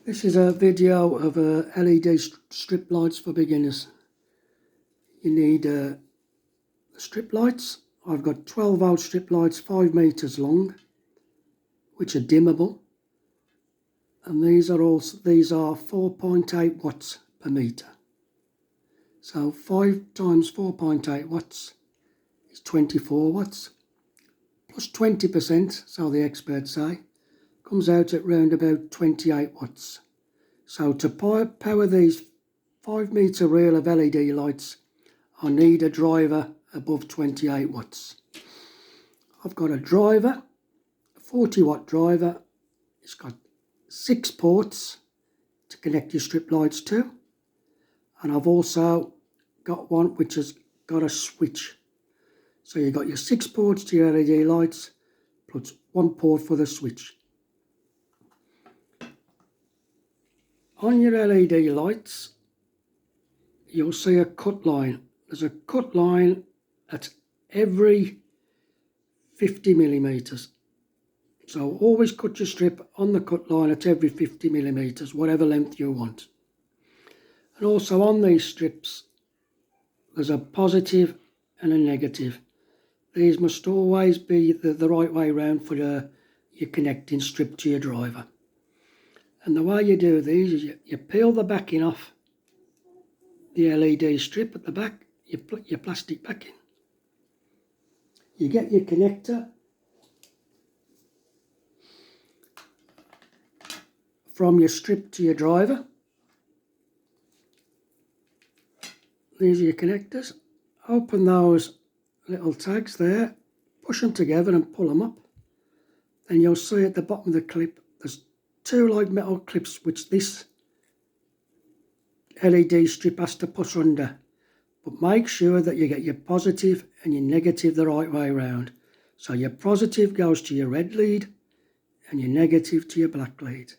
This is a video of LED strip lights for beginners. You need strip lights. I've got 12 volt strip lights 5 meters long, which are dimmable, and these are 4.8 watts per meter. So 5 times 4.8 watts is 24 watts plus 20%, so the experts say, comes out at round about 28 watts. So to power these 5 meter reel of LED lights, I need a driver above 28 watts. I've got a driver, a 40 watt driver. It's got 6 ports to connect your strip lights to, and I've also got one which has got a switch. So you've got your 6 ports to your LED lights plus 1 port for the switch. On your LED lights, you'll see a cut line. There's a cut line at every 50 millimeters. So always cut your strip on the cut line at every 50 millimeters, whatever length you want. And also on these strips, there's a positive and a negative. These must always be the right way round for your connecting strip to your driver. And the way you do these is you peel the backing off the LED strip at the back, you put your plastic backing. You get your connector from your strip to your driver. These are your connectors. Open those little tags there, push them together and pull them up. Then you'll see at the bottom of the clip there's 2 light metal clips which this LED strip has to put under. But make sure that you get your positive and your negative the right way round. So your positive goes to your red lead and your negative to your black lead.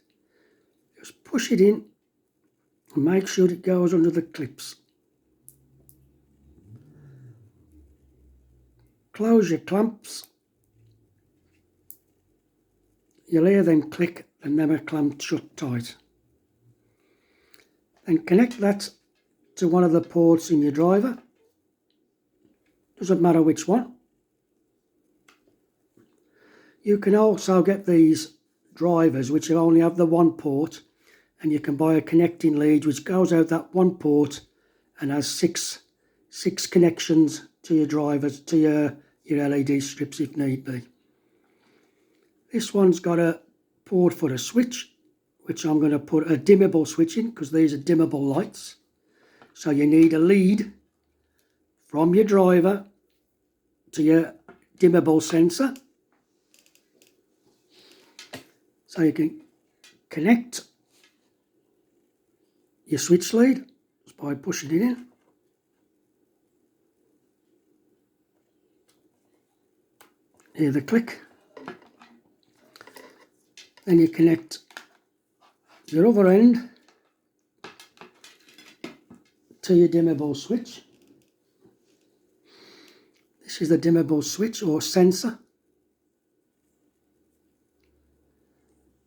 Just push it in and make sure it goes under the clips. Close your clamps. You'll hear them click and them are clamped shut tight. Then connect that to one of the ports in your driver. Doesn't matter which one. You can also get these drivers which only have the 1 port, and you can buy a connecting lead which goes out that 1 port and has six connections to your drivers, to your LED strips if need be. This one's got a port for a switch, which I'm going to put a dimmable switch in because these are dimmable lights. So you need a lead from your driver to your dimmable sensor. So you can connect your switch lead just by pushing it in. Hear the click. Then you connect your other end to your dimmable switch. This is the dimmable switch or sensor.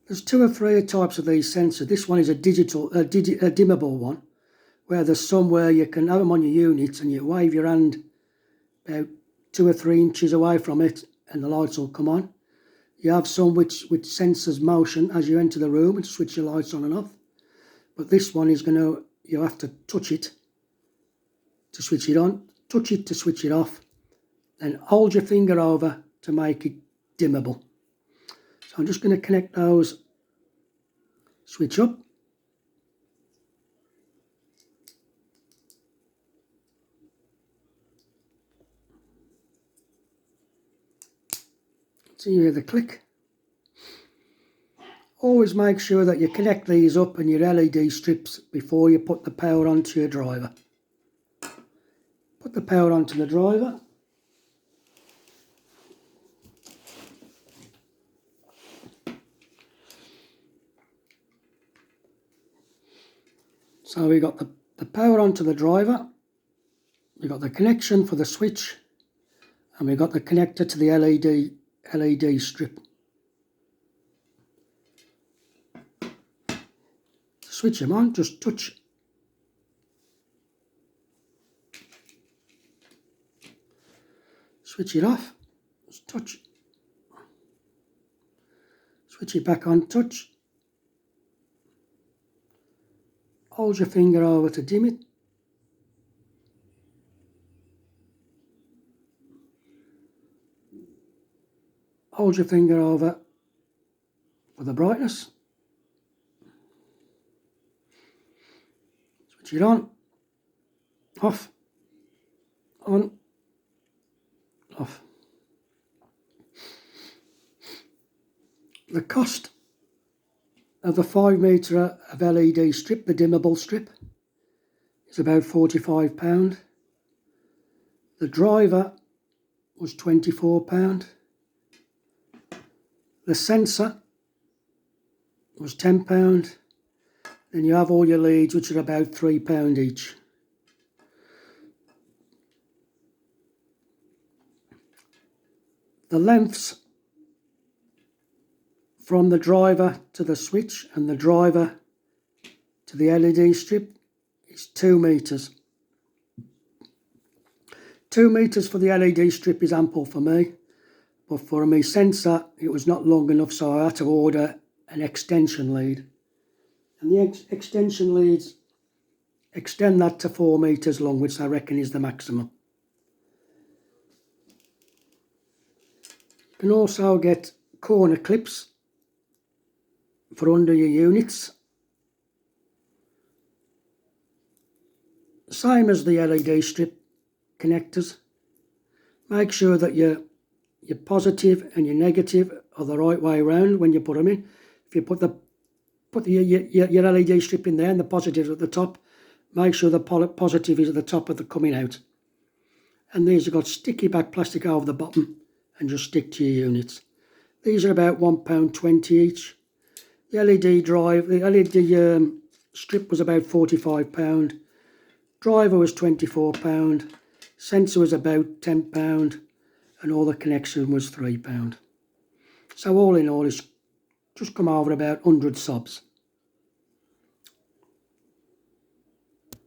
There's 2 or 3 types of these sensors. This one is a dimmable one, where there's some where you can have them on your unit and you wave your hand about 2 or 3 inches away from it and the lights will come on. You have some which senses motion as you enter the room and switch your lights on and off. But this one is you have to touch it to switch it on, touch it to switch it off, then hold your finger over to make it dimmable. So I'm just going to connect those, switch up. So you hear the click. Always make sure that you connect these up and your LED strips before you put the power onto your driver. Put the power onto the driver. So we got the power onto the driver. We got the connection for the switch, and we got the connector to the LED strip. switch them on, just touch. Switch it off, just touch. Switch it back on, touch. Hold your finger over to dim it. Hold your finger over for the brightness. Switch it on, off, on, off. The cost of the 5 metre of LED strip, the dimmable strip, is about £45. The driver was £24. The sensor was £10. Then you have all your leads, which are about £3 each. The lengths from the driver to the switch and the driver to the LED strip is 2 metres. 2 metres for the LED strip is ample for me, but for my sensor it was not long enough, so I had to order an extension lead. And the extension leads extend that to 4 metres long, which I reckon is the maximum. You can also get corner clips for under your units. Same as the LED strip connectors. Make sure that your positive and your negative are the right way around when you put them in. If you put your LED strip in there and the positive at the top, make sure the positive is at the top of the coming out. And these have got sticky back plastic over the bottom and just stick to your units. These are about £1.20 each. The LED strip was about £45. Driver was £24. Sensor was about £10. And all the connection was £3. So all in all, it's just come over about 100 subs.